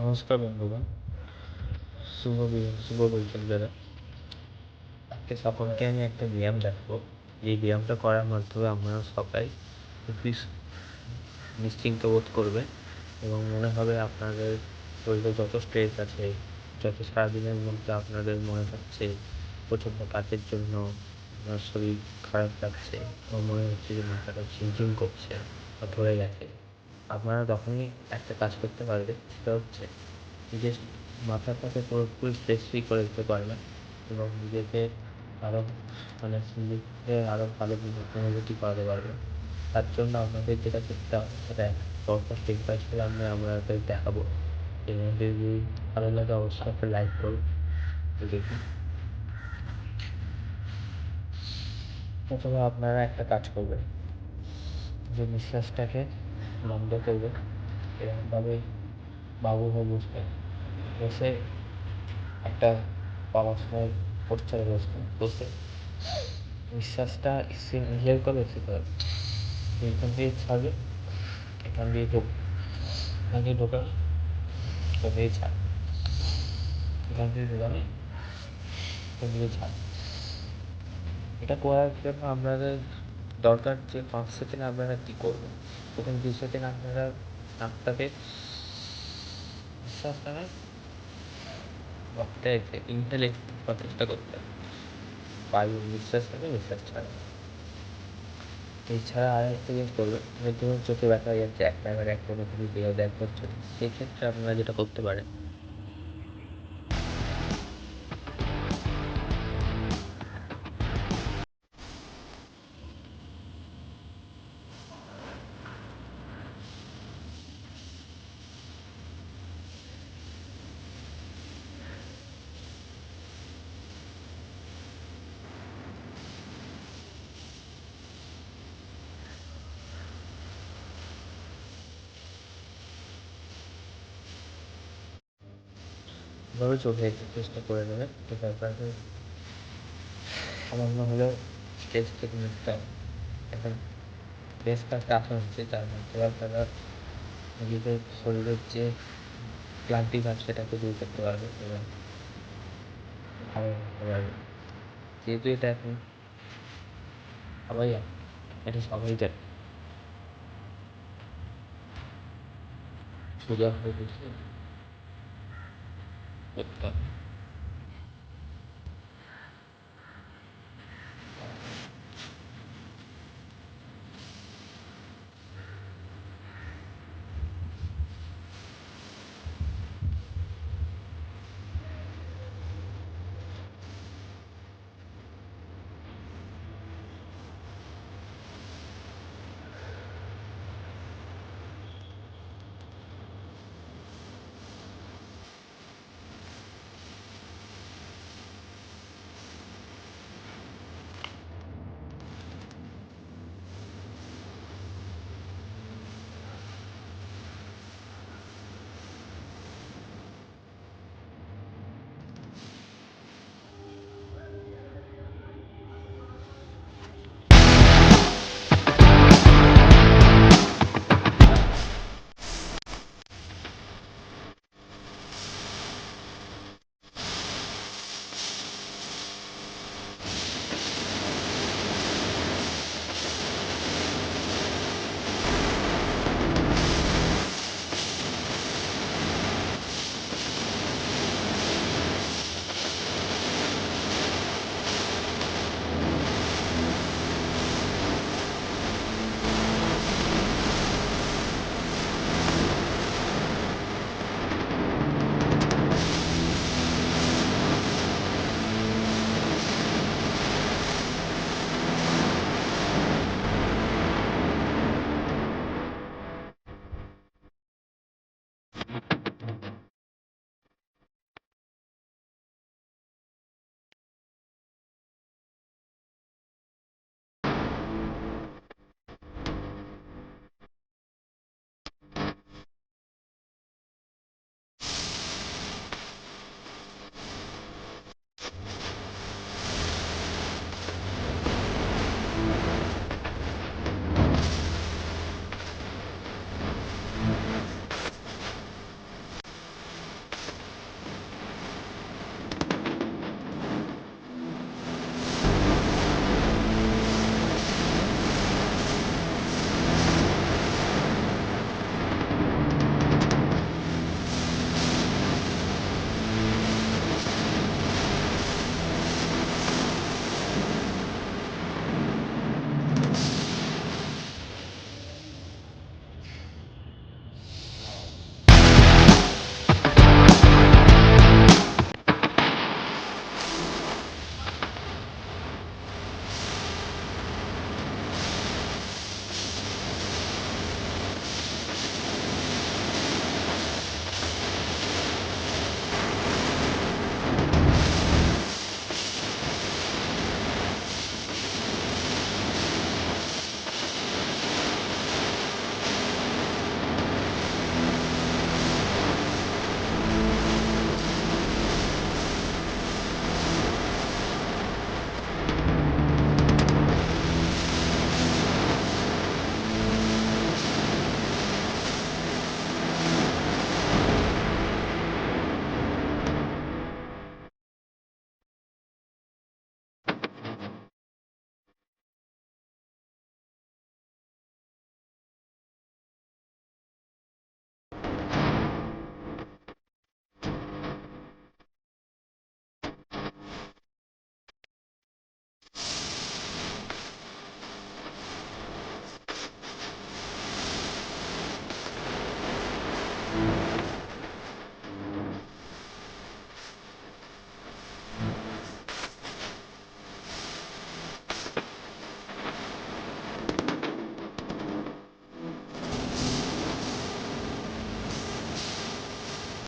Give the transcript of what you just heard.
নমস্কার বন্ধুগণ, শুভ বৈকাল বেলা। আজকে সকলকে আমি একটা ব্যায়াম দেখাবো। এই ব্যায়ামটা করার মাধ্যমে আপনারা সবাই খুবই নিশ্চিন্ত বোধ করবে এবং মনে হবে আপনাদের শরীরে যত স্ট্রেস আছে, যত সারাদিনের মধ্যে আপনাদের মনে হচ্ছে প্রচণ্ড কাজের জন্য আপনার শরীর খারাপ লাগছে বা মনে হচ্ছে যে মাথাটা ঝিমঝিম করছে বা ধরে গেছে, আপনারা তখনই একটা কাজ করতে পারবেন। সেটা হচ্ছে নিজের মাথাটাকে পুরোপুরি স্ট্রেস ফ্রি করে দিতে পারবেন এবং নিজেকে আরও নিজেকে আরও ভালো অনুভূতি করাতে পারবেন। তার জন্য আপনাদের যেটা করতে হবে সেটা পরপর স্টেপ বাই স্টেপ আপনাদের দেখাবো এবং যদি ভালো লাগে অবশ্যই একটা লাইক করুন। দেখুন, প্রথমে আপনারা একটা কাজ করবেন, যে নিঃশ্বাসটাকে বন্ধ করবেন, এরকমভাবে বাবু হয়ে বসবেন। বসে একটা সময় পোশ্চারে বসবেন। বসে নিঃশ্বাসটা ইনহেল করে এক্সহেল করবে। এখান দিয়ে ছাড়বে, এখান দিয়ে ঢোকবে, এখান দিয়ে ঢোকাবে, এখান দিয়ে ছাড়বে, এখান দিয়ে ঢোকাবে, এখান দিয়ে ছাড়বে। এটা করার জন্য আপনাদের দরকার যে 5 সেকেন্ড আপনারা কী করবেন। প্রথম 2 সেকেন্ড আপনারা নাকটাকে নিঃশ্বাস নেবেন, বক্তাকে ইনহেলে চেষ্টা করতে হবে। বায়ু নিঃশ্বাস নেবে, নিঃশ্বাস ছাড়বে। এছাড়া আর একটা জিনিস করবেন, ধরুন চোখে ব্যথা হয়ে যাচ্ছে, একবার এক কোনো কিছু বেরোতে একবার চোখে, সেক্ষেত্রে আপনারা যেটা করতে পারেন, এভাবে চোখে চেষ্টা করে নেবেন। ঠিক আছে, আপনাকে সামান্য হলেও স্ট্রেস থেকে মুক্ত হবে। এখন বেশ কয়েকটা আসন হচ্ছে, যার মাধ্যমে আপনারা নিজেদের শরীরের যে ক্লান্তি ভাব সেটাকে দূর করতে পারবে এবং ভালো রাখতে পারবে। যেহেতু এটা এখন সবাই এটা সবাই জানে, সোজা হয়ে বসে করতে হবে।